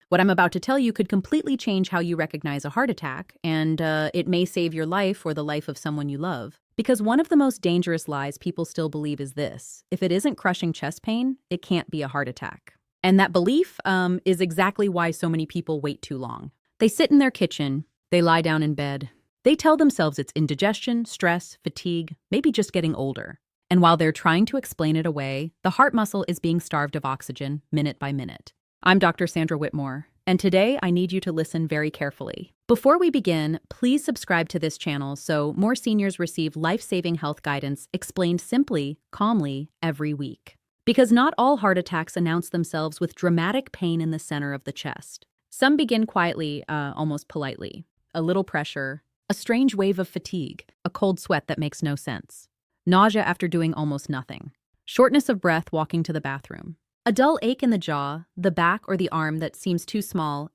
What I'm about to tell you could completely change how you recognize a heart attack, and it may save your life or the life of someone you love. Because one of the most dangerous lies people still believe is this: if it isn't crushing chest pain, it can't be a heart attack. And that belief is exactly why so many people wait too long. They sit in their kitchen, they lie down in bed, they tell themselves it's indigestion, stress, fatigue, maybe just getting older. And while they're trying to explain it away, the heart muscle is being starved of oxygen minute by minute. I'm Dr. Sandra Whitemore, and today I need you to listen very carefully. Before we begin, please subscribe to this channel so more seniors receive life-saving health guidance explained simply, calmly, every week. Because not all heart attacks announce themselves with dramatic pain in the center of the chest. Some begin quietly, almost politely. A little pressure, a strange wave of fatigue, a cold sweat that makes no sense. Nausea after doing almost nothing. Shortness of breath walking to the bathroom. A dull ache in the jaw, the back or the arm that seems too small,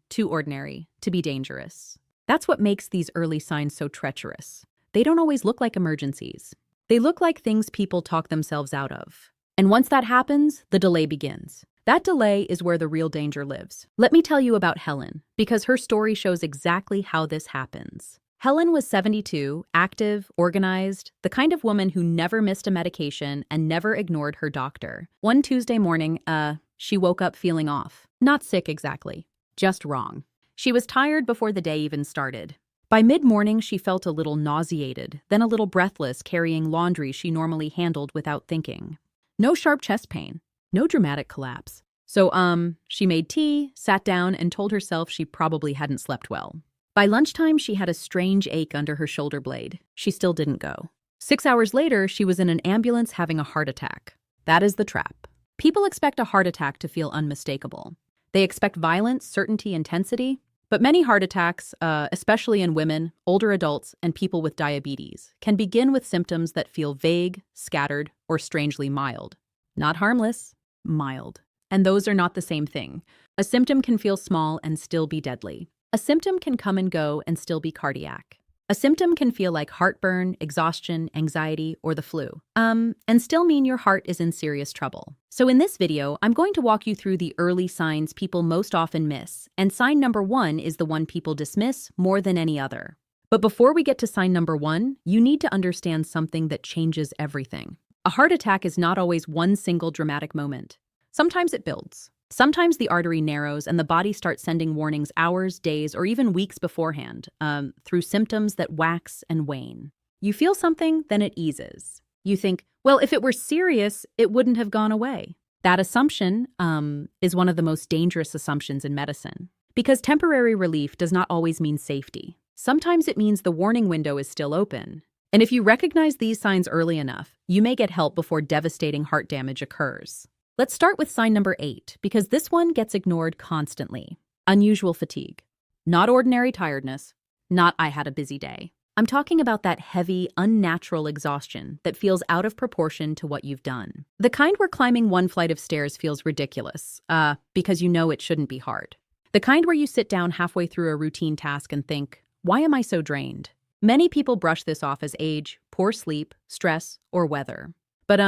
too ordinary, to be dangerous. That's what makes these early signs so treacherous. They don't always look like emergencies. They look like things people talk themselves out of. And once that happens, the delay begins. That delay is where the real danger lives. Let me tell you about Helen, because her story shows exactly how this happens. Helen was 72, active, organized, the kind of woman who never missed a medication and never ignored her doctor. One Tuesday morning, she woke up feeling off. Not sick exactly, just wrong. She was tired before the day even started. By mid-morning, she felt a little nauseated, then a little breathless carrying laundry she normally handled without thinking. No sharp chest pain, no dramatic collapse. So, she made tea, sat down, and told herself she probably hadn't slept well. By lunchtime, she had a strange ache under her shoulder blade. She still didn't go. 6 hours later, she was in an ambulance having a heart attack. That is the trap. People expect a heart attack to feel unmistakable. They expect violence, certainty, intensity. But many heart attacks, especially in women, older adults, and people with diabetes, can begin with symptoms that feel vague, scattered, or strangely mild. Not harmless, mild. And those are not the same thing. A symptom can feel small and still be deadly. A symptom can come and go and still be cardiac. A symptom can feel like heartburn, exhaustion, anxiety, or the flu. And still mean your heart is in serious trouble. So in this video, I'm going to walk you through the early signs people most often miss. And sign number 1 is the one people dismiss more than any other. But before we get to sign number 1, you need to understand something that changes everything. A heart attack is not always one single dramatic moment. Sometimes it builds. Sometimes the artery narrows and the body starts sending warnings hours, days, or even weeks beforehand, through symptoms that wax and wane. You feel something, then it eases. You think, well, if it were serious, it wouldn't have gone away. That assumption is one of the most dangerous assumptions in medicine, because temporary relief does not always mean safety. Sometimes it means the warning window is still open. And if you recognize these signs early enough, you may get help before devastating heart damage occurs. Let's start with sign number 8, because this one gets ignored constantly. Unusual fatigue. Not ordinary tiredness. Not I had a busy day. I'm talking about that heavy, unnatural exhaustion that feels out of proportion to what you've done. The kind where climbing one flight of stairs feels ridiculous, because you know it shouldn't be hard. The kind where you sit down halfway through a routine task and think, why am I so drained? Many people brush this off as age, poor sleep, stress, or weather. But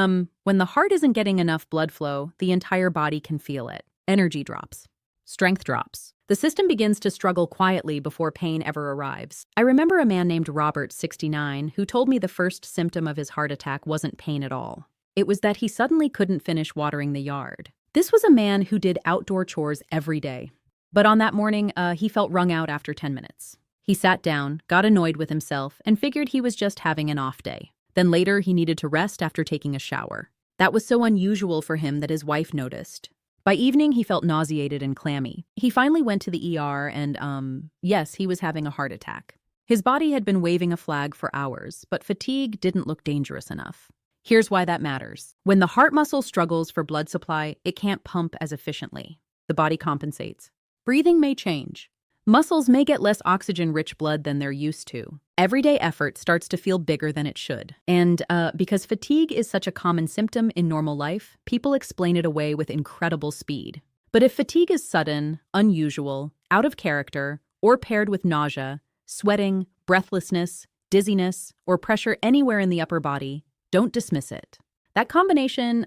when the heart isn't getting enough blood flow, the entire body can feel it. Energy drops. Strength drops. The system begins to struggle quietly before pain ever arrives. I remember a man named Robert, 69, who told me the first symptom of his heart attack wasn't pain at all. It was that he suddenly couldn't finish watering the yard. This was a man who did outdoor chores every day. But on that morning, he felt wrung out after 10 minutes. He sat down, got annoyed with himself, and figured he was just having an off day. Then later, he needed to rest after taking a shower. That was so unusual for him that his wife noticed. By evening, he felt nauseated and clammy. He finally went to the ER and, yes, he was having a heart attack. His body had been waving a flag for hours, but fatigue didn't look dangerous enough. Here's why that matters. When the heart muscle struggles for blood supply, it can't pump as efficiently. The body compensates. Breathing may change. Muscles may get less oxygen-rich blood than they're used to. Everyday effort starts to feel bigger than it should. And because fatigue is such a common symptom in normal life, people explain it away with incredible speed. But if fatigue is sudden, unusual, out of character, or paired with nausea, sweating, breathlessness, dizziness, or pressure anywhere in the upper body, don't dismiss it. That combination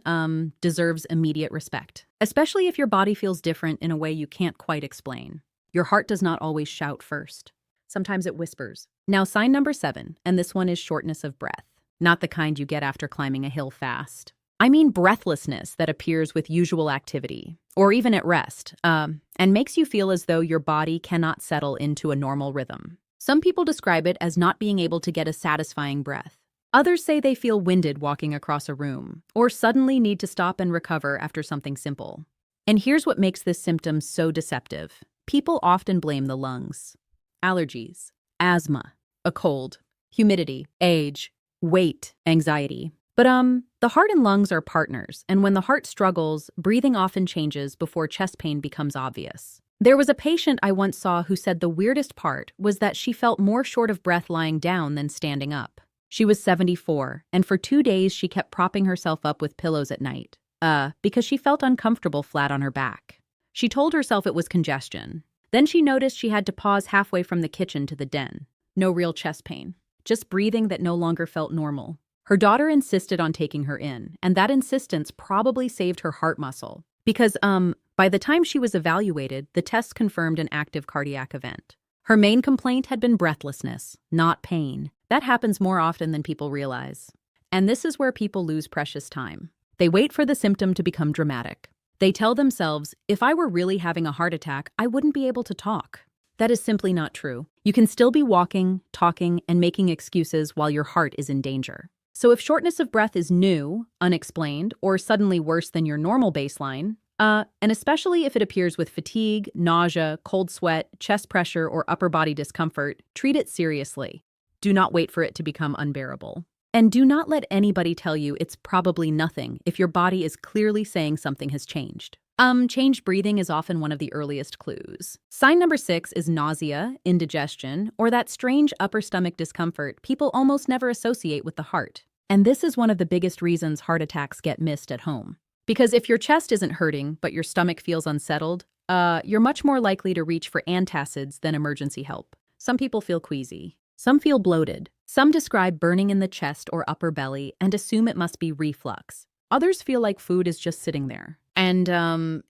deserves immediate respect, especially if your body feels different in a way you can't quite explain. Your heart does not always shout first. Sometimes it whispers. Now, sign number 7, and this one is shortness of breath. Not the kind you get after climbing a hill fast. I mean breathlessness that appears with usual activity, or even at rest, and makes you feel as though your body cannot settle into a normal rhythm. Some people describe it as not being able to get a satisfying breath. Others say they feel winded walking across a room, or suddenly need to stop and recover after something simple. And here's what makes this symptom so deceptive. People often blame the lungs. Allergies, asthma, a cold, humidity, age, weight, anxiety. But the heart and lungs are partners, and when the heart struggles, breathing often changes before chest pain becomes obvious. There was a patient I once saw who said the weirdest part was that she felt more short of breath lying down than standing up. She was 74, and for 2 days she kept propping herself up with pillows at night, because she felt uncomfortable flat on her back. She told herself it was congestion. Then she noticed she had to pause halfway from the kitchen to the den. No real chest pain, just breathing that no longer felt normal. Her daughter insisted on taking her in, and that insistence probably saved her heart muscle. Because, by the time she was evaluated, the tests confirmed an active cardiac event. Her main complaint had been breathlessness, not pain. That happens more often than people realize. And this is where people lose precious time. They wait for the symptom to become dramatic. They tell themselves, if I were really having a heart attack, I wouldn't be able to talk. That is simply not true. You can still be walking, talking, and making excuses while your heart is in danger. So if shortness of breath is new, unexplained, or suddenly worse than your normal baseline, and especially if it appears with fatigue, nausea, cold sweat, chest pressure, or upper body discomfort, treat it seriously. Do not wait for it to become unbearable. And do not let anybody tell you it's probably nothing if your body is clearly saying something has changed. Changed breathing is often one of the earliest clues. Sign number 6 is nausea, indigestion, or that strange upper stomach discomfort people almost never associate with the heart. And this is one of the biggest reasons heart attacks get missed at home. Because if your chest isn't hurting, but your stomach feels unsettled, you're much more likely to reach for antacids than emergency help. Some people feel queasy. Some feel bloated. Some describe burning in the chest or upper belly and assume it must be reflux. Others feel like food is just sitting there. And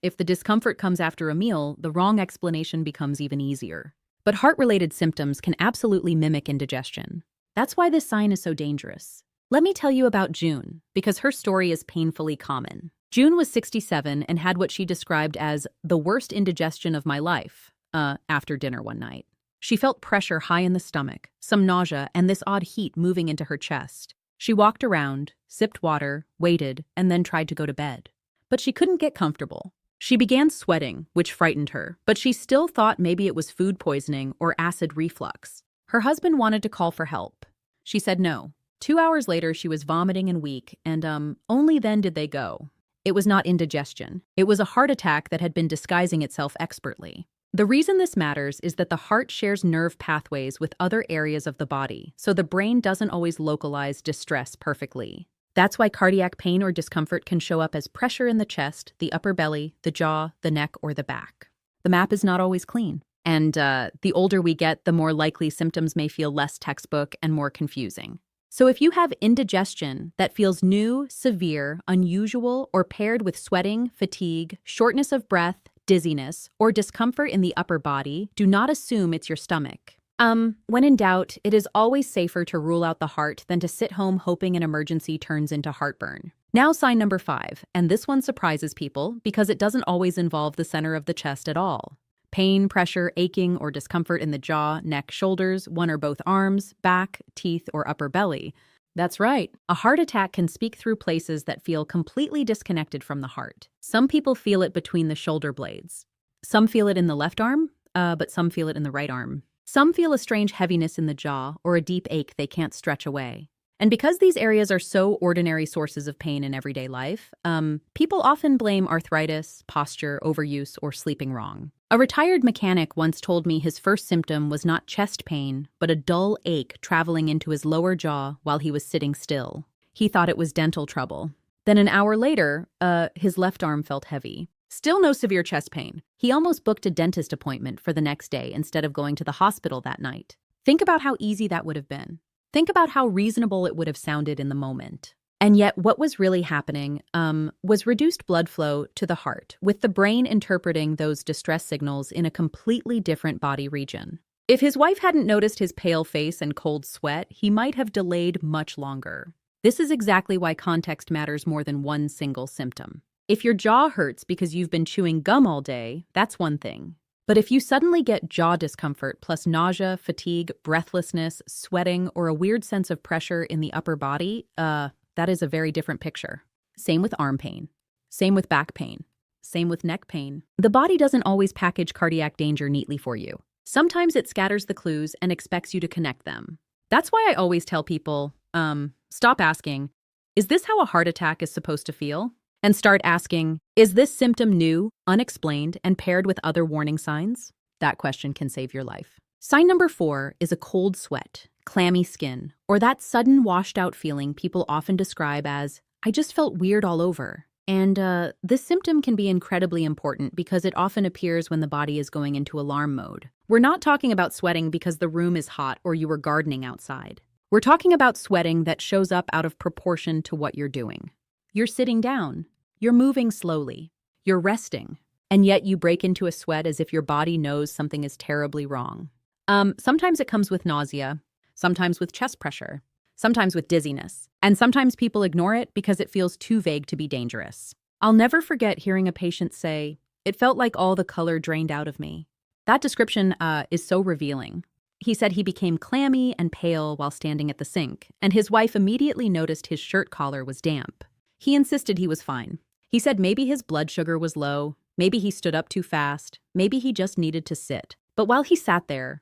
if the discomfort comes after a meal, the wrong explanation becomes even easier. But heart-related symptoms can absolutely mimic indigestion. That's why this sign is so dangerous. Let me tell you about June, because her story is painfully common. June was 67 and had what she described as the worst indigestion of my life, after dinner one night. She felt pressure high in the stomach, some nausea, and this odd heat moving into her chest. She walked around, sipped water, waited, and then tried to go to bed. But she couldn't get comfortable. She began sweating, which frightened her, but she still thought maybe it was food poisoning or acid reflux. Her husband wanted to call for help. She said no. 2 hours later, she was vomiting and weak, and only then did they go. It was not indigestion. It was a heart attack that had been disguising itself expertly. The reason this matters is that the heart shares nerve pathways with other areas of the body, so the brain doesn't always localize distress perfectly. That's why cardiac pain or discomfort can show up as pressure in the chest, the upper belly, the jaw, the neck, or the back. The map is not always clean. And the older we get, the more likely symptoms may feel less textbook and more confusing. So if you have indigestion that feels new, severe, unusual, or paired with sweating, fatigue, shortness of breath, dizziness, or discomfort in the upper body, do not assume it's your stomach. When in doubt, it is always safer to rule out the heart than to sit home hoping an emergency turns into heartburn. Now sign number 5, and this one surprises people because it doesn't always involve the center of the chest at all. Pain, pressure, aching, or discomfort in the jaw, neck, shoulders, one or both arms, back, teeth, or upper belly. That's right. A heart attack can speak through places that feel completely disconnected from the heart. Some people feel it between the shoulder blades. Some feel it in the left arm, but some feel it in the right arm. Some feel a strange heaviness in the jaw or a deep ache they can't stretch away. And because these areas are so ordinary sources of pain in everyday life, people often blame arthritis, posture, overuse, or sleeping wrong. A retired mechanic once told me his first symptom was not chest pain, but a dull ache traveling into his lower jaw while he was sitting still. He thought it was dental trouble. Then an hour later, his left arm felt heavy. Still no severe chest pain. He almost booked a dentist appointment for the next day instead of going to the hospital that night. Think about how easy that would have been. Think about how reasonable it would have sounded in the moment. And yet what was really happening was reduced blood flow to the heart, with the brain interpreting those distress signals in a completely different body region. If his wife hadn't noticed his pale face and cold sweat, he might have delayed much longer. This is exactly why context matters more than one single symptom. If your jaw hurts because you've been chewing gum all day, that's one thing. But if you suddenly get jaw discomfort plus nausea, fatigue, breathlessness, sweating, or a weird sense of pressure in the upper body, that is a very different picture. Same with arm pain. Same with back pain. Same with neck pain. The body doesn't always package cardiac danger neatly for you. Sometimes it scatters the clues and expects you to connect them. That's why I always tell people, stop asking, is this how a heart attack is supposed to feel? And start asking, is this symptom new, unexplained, and paired with other warning signs? That question can save your life. Sign number 4 is a cold sweat, clammy skin, or that sudden washed-out feeling people often describe as, I just felt weird all over. And this symptom can be incredibly important because it often appears when the body is going into alarm mode. We're not talking about sweating because the room is hot or you were gardening outside. We're talking about sweating that shows up out of proportion to what you're doing. You're sitting down, you're moving slowly, you're resting, and yet you break into a sweat as if your body knows something is terribly wrong. Sometimes it comes with nausea, sometimes with chest pressure, sometimes with dizziness, and sometimes people ignore it because it feels too vague to be dangerous. I'll never forget hearing a patient say, "It felt like all the color drained out of me." That description is so revealing. He said he became clammy and pale while standing at the sink, and his wife immediately noticed his shirt collar was damp. He insisted he was fine. He said maybe his blood sugar was low, maybe he stood up too fast, maybe he just needed to sit. But while he sat there,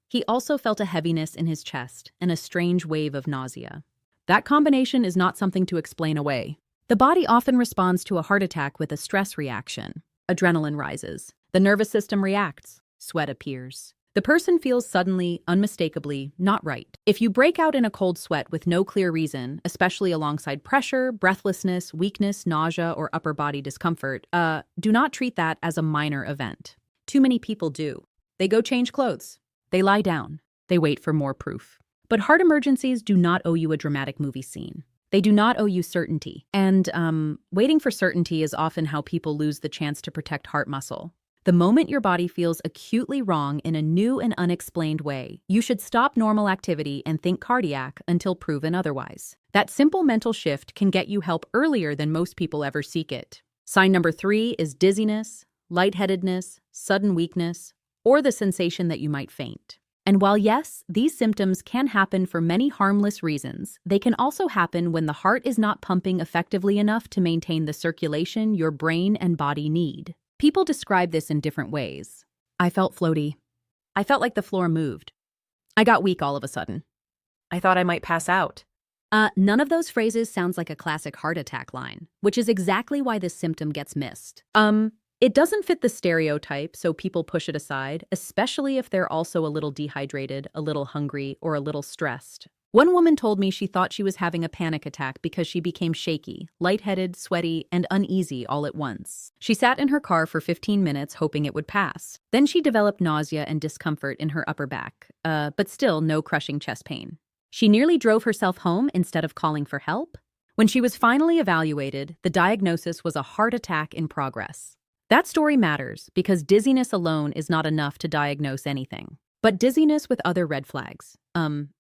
he also felt a heaviness in his chest and a strange wave of nausea. That combination is not something to explain away. The body often responds to a heart attack with a stress reaction. Adrenaline rises. The nervous system reacts. Sweat appears. The person feels suddenly, unmistakably, not right. If you break out in a cold sweat with no clear reason, especially alongside pressure, breathlessness, weakness, nausea, or upper body discomfort, do not treat that as a minor event. Too many people do. They go change clothes. They lie down. They wait for more proof. But heart emergencies do not owe you a dramatic movie scene. They do not owe you certainty. And waiting for certainty is often how people lose the chance to protect heart muscle. The moment your body feels acutely wrong in a new and unexplained way, you should stop normal activity and think cardiac until proven otherwise. That simple mental shift can get you help earlier than most people ever seek it. Sign number 3 is dizziness, lightheadedness, sudden weakness, or the sensation that you might faint. And while yes, these symptoms can happen for many harmless reasons, they can also happen when the heart is not pumping effectively enough to maintain the circulation your brain and body need. People describe this in different ways. I felt floaty. I felt like the floor moved. I got weak all of a sudden. I thought I might pass out. None of those phrases sounds like a classic heart attack line, which is exactly why this symptom gets missed. It doesn't fit the stereotype, so people push it aside, especially if they're also a little dehydrated, a little hungry, or a little stressed. One woman told me she thought she was having a panic attack because she became shaky, lightheaded, sweaty, and uneasy all at once. She sat in her car for 15 minutes hoping it would pass. Then she developed nausea and discomfort in her upper back, but still no crushing chest pain. She nearly drove herself home instead of calling for help. When she was finally evaluated, the diagnosis was a heart attack in progress. That story matters because dizziness alone is not enough to diagnose anything. But dizziness with other red flags,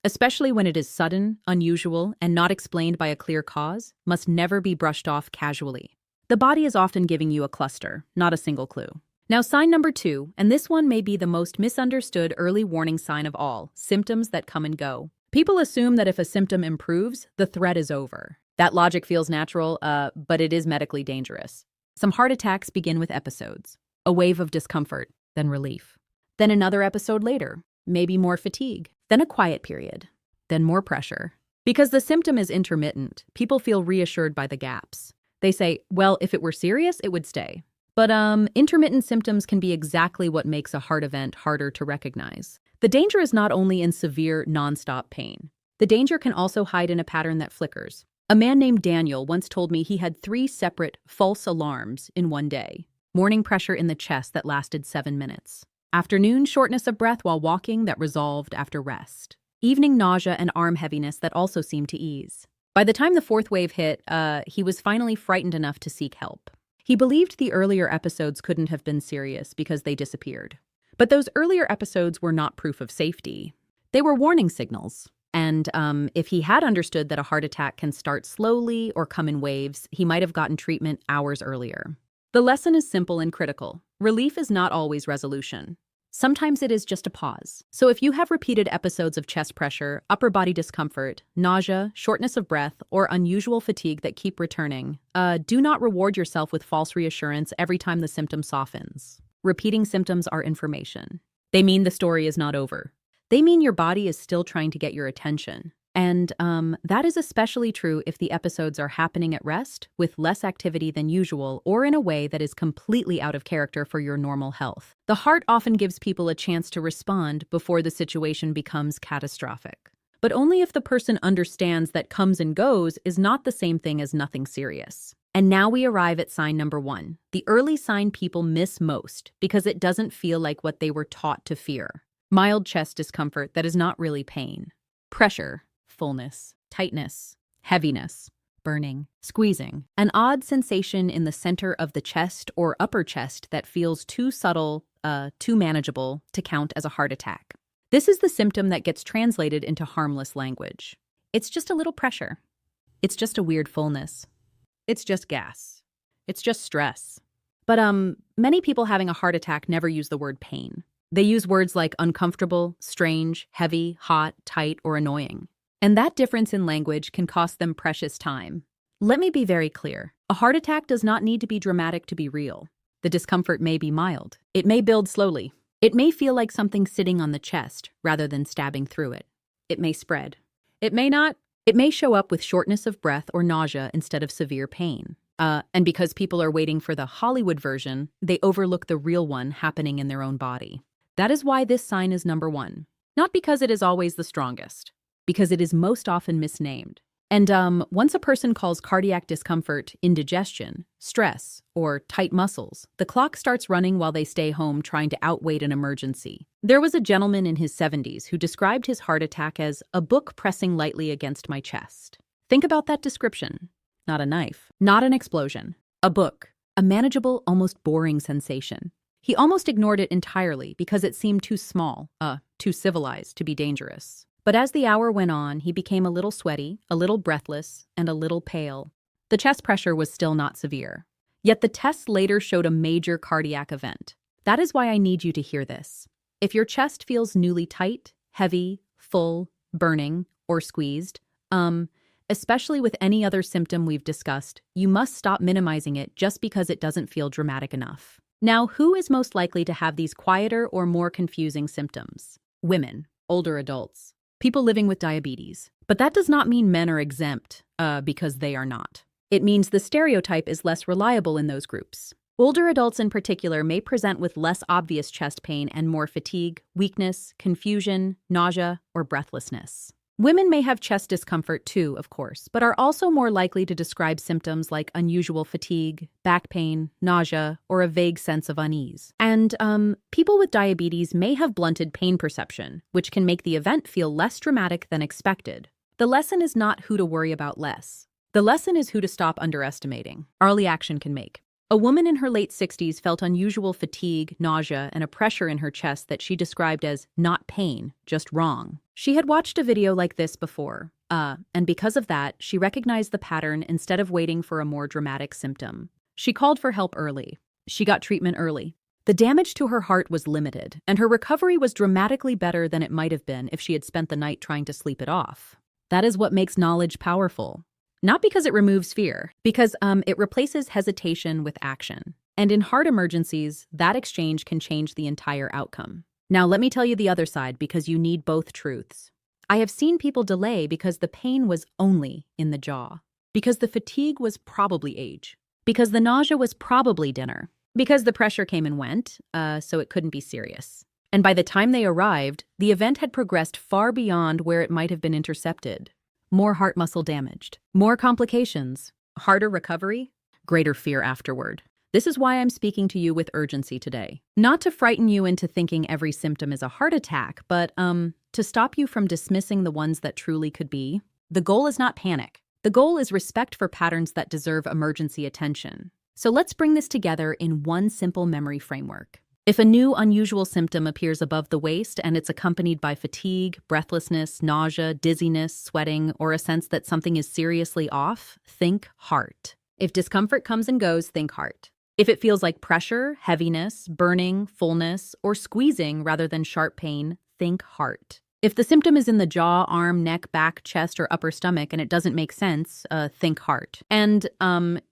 especially when it is sudden, unusual, and not explained by a clear cause, must never be brushed off casually. The body is often giving you a cluster, not a single clue. Now, sign number 2, and this one may be the most misunderstood early warning sign of all, symptoms that come and go. People assume that if a symptom improves, the threat is over. That logic feels natural, but it is medically dangerous. Some heart attacks begin with episodes, a wave of discomfort, then relief. Then another episode later, maybe more fatigue, then a quiet period, then more pressure. Because the symptom is intermittent, people feel reassured by the gaps. They say, well, if it were serious, it would stay. But intermittent symptoms can be exactly what makes a heart event harder to recognize. The danger is not only in severe, nonstop pain. The danger can also hide in a pattern that flickers. A man named Daniel once told me he had 3 separate false alarms in one day. Morning pressure in the chest that lasted 7 minutes. Afternoon shortness of breath while walking that resolved after rest. Evening nausea and arm heaviness that also seemed to ease. By the time the fourth wave hit, he was finally frightened enough to seek help. He believed the earlier episodes couldn't have been serious because they disappeared. But those earlier episodes were not proof of safety. They were warning signals. And if he had understood that a heart attack can start slowly or come in waves, he might have gotten treatment hours earlier. The lesson is simple and critical. Relief is not always resolution. Sometimes it is just a pause. So if you have repeated episodes of chest pressure, upper body discomfort, nausea, shortness of breath, or unusual fatigue that keep returning, do not reward yourself with false reassurance every time the symptom softens. Repeating symptoms are information. They mean the story is not over. They mean your body is still trying to get your attention. And that is especially true if the episodes are happening at rest, with less activity than usual, or in a way that is completely out of character for your normal health. The heart often gives people a chance to respond before the situation becomes catastrophic. But only if the person understands that comes and goes is not the same thing as nothing serious. And now we arrive at sign number 1, the early sign people miss most because it doesn't feel like what they were taught to fear. Mild chest discomfort that is not really pain. Pressure. Fullness, tightness, heaviness, burning, squeezing, an odd sensation in the center of the chest or upper chest that feels too subtle, too manageable to count as a heart attack. This is the symptom that gets translated into harmless language. It's just a little pressure. It's just a weird fullness. It's just gas. It's just stress. But many people having a heart attack never use the word pain. They use words like uncomfortable, strange, heavy, hot, tight, or annoying. And that difference in language can cost them precious time. Let me be very clear. A heart attack does not need to be dramatic to be real. The discomfort may be mild. It may build slowly. It may feel like something sitting on the chest rather than stabbing through it. It may spread. It may not. It may show up with shortness of breath or nausea instead of severe pain. And because people are waiting for the Hollywood version, they overlook the real one happening in their own body. That is why this sign is number 1. Not because it is always the strongest, because it is most often misnamed. And once a person calls cardiac discomfort indigestion, stress, or tight muscles, the clock starts running while they stay home trying to outwait an emergency. There was a gentleman in his 70s who described his heart attack as a book pressing lightly against my chest. Think about that description. Not a knife, not an explosion. A book, a manageable, almost boring sensation. He almost ignored it entirely because it seemed too small, too civilized to be dangerous. But as the hour went on, he became a little sweaty, a little breathless, and a little pale. The chest pressure was still not severe. Yet the tests later showed a major cardiac event. That is why I need you to hear this. If your chest feels newly tight, heavy, full, burning, or squeezed, especially with any other symptom we've discussed, you must stop minimizing it just because it doesn't feel dramatic enough. Now, who is most likely to have these quieter or more confusing symptoms? Women, older adults, people living with diabetes. But that does not mean men are exempt, because they are not. It means the stereotype is less reliable in those groups. Older adults in particular may present with less obvious chest pain and more fatigue, weakness, confusion, nausea, or breathlessness. Women may have chest discomfort too, of course, but are also more likely to describe symptoms like unusual fatigue, back pain, nausea, or a vague sense of unease. And people with diabetes may have blunted pain perception, which can make the event feel less dramatic than expected. The lesson is not who to worry about less. The lesson is who to stop underestimating. Early action can make. A woman in her late 60s felt unusual fatigue, nausea, and a pressure in her chest that she described as not pain, just wrong. She had watched a video like this before, and because of that, she recognized the pattern instead of waiting for a more dramatic symptom. She called for help early. She got treatment early. The damage to her heart was limited, and her recovery was dramatically better than it might have been if she had spent the night trying to sleep it off. That is what makes knowledge powerful. Not because it removes fear, because it replaces hesitation with action. And in heart emergencies, that exchange can change the entire outcome. Now, let me tell you the other side, because you need both truths. I have seen people delay because the pain was only in the jaw, because the fatigue was probably age, because the nausea was probably dinner, because the pressure came and went, so it couldn't be serious. And by the time they arrived, the event had progressed far beyond where it might have been intercepted. More heart muscle damaged, more complications, harder recovery, greater fear afterward. This is why I'm speaking to you with urgency today. Not to frighten you into thinking every symptom is a heart attack, but to stop you from dismissing the ones that truly could be. The goal is not panic. The goal is respect for patterns that deserve emergency attention. So let's bring this together in one simple memory framework. If a new, unusual symptom appears above the waist and it's accompanied by fatigue, breathlessness, nausea, dizziness, sweating, or a sense that something is seriously off, think heart. If discomfort comes and goes, think heart. If it feels like pressure, heaviness, burning, fullness, or squeezing rather than sharp pain, think heart. If the symptom is in the jaw, arm, neck, back, chest, or upper stomach and it doesn't make sense, think heart. And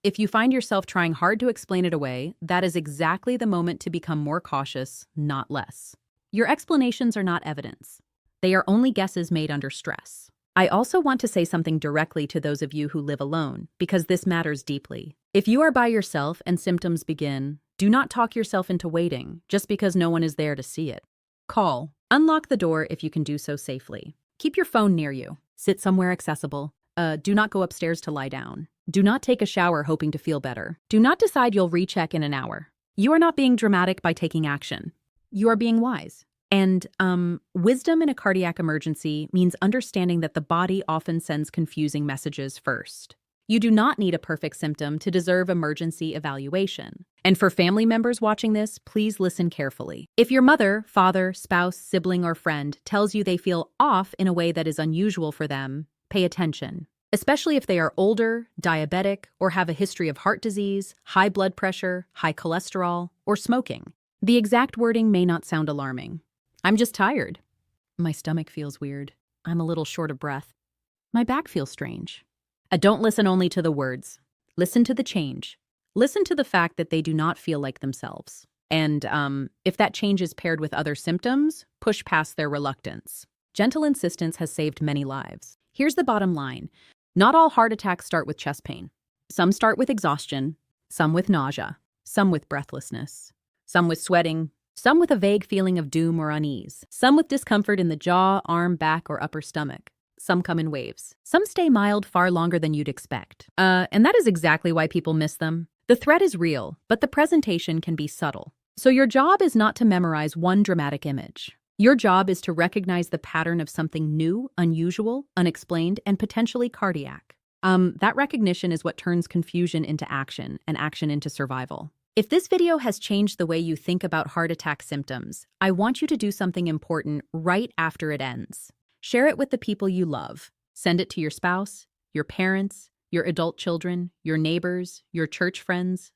if you find yourself trying hard to explain it away, that is exactly the moment to become more cautious, not less. Your explanations are not evidence. They are only guesses made under stress. I also want to say something directly to those of you who live alone, because this matters deeply. If you are by yourself and symptoms begin, do not talk yourself into waiting just because no one is there to see it. Call. Unlock the door if you can do so safely. Keep your phone near you. Sit somewhere accessible. Do not go upstairs to lie down. Do not take a shower hoping to feel better. Do not decide you'll recheck in an hour. You are not being dramatic by taking action. You are being wise. And wisdom in a cardiac emergency means understanding that the body often sends confusing messages first. You do not need a perfect symptom to deserve emergency evaluation. And for family members watching this, please listen carefully. If your mother, father, spouse, sibling, or friend tells you they feel off in a way that is unusual for them, pay attention. Especially if they are older, diabetic, or have a history of heart disease, high blood pressure, high cholesterol, or smoking. The exact wording may not sound alarming. I'm just tired. My stomach feels weird. I'm a little short of breath. My back feels strange. Don't listen only to the words. Listen to the change. Listen to the fact that they do not feel like themselves. And if that change is paired with other symptoms, push past their reluctance. Gentle insistence has saved many lives. Here's the bottom line. Not all heart attacks start with chest pain. Some start with exhaustion, some with nausea, some with breathlessness, some with sweating, some with a vague feeling of doom or unease, some with discomfort in the jaw, arm, back, or upper stomach. Some come in waves. Some stay mild far longer than you'd expect. And that is exactly why people miss them. The threat is real, but the presentation can be subtle. So your job is not to memorize one dramatic image. Your job is to recognize the pattern of something new, unusual, unexplained, and potentially cardiac. That recognition is what turns confusion into action and action into survival. If this video has changed the way you think about heart attack symptoms, I want you to do something important right after it ends. Share it with the people you love. Send it to your spouse, your parents, your adult children, your neighbors, your church friends,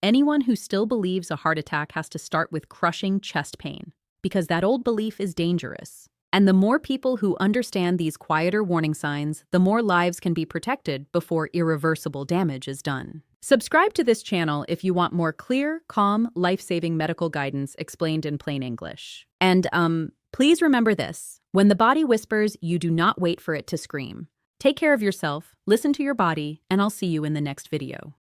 anyone who still believes a heart attack has to start with crushing chest pain, because that old belief is dangerous. And the more people who understand these quieter warning signs, the more lives can be protected before irreversible damage is done. Subscribe to this channel if you want more clear, calm, life-saving medical guidance explained in plain English. And please remember this. When the body whispers, you do not wait for it to scream. Take care of yourself, listen to your body, and I'll see you in the next video.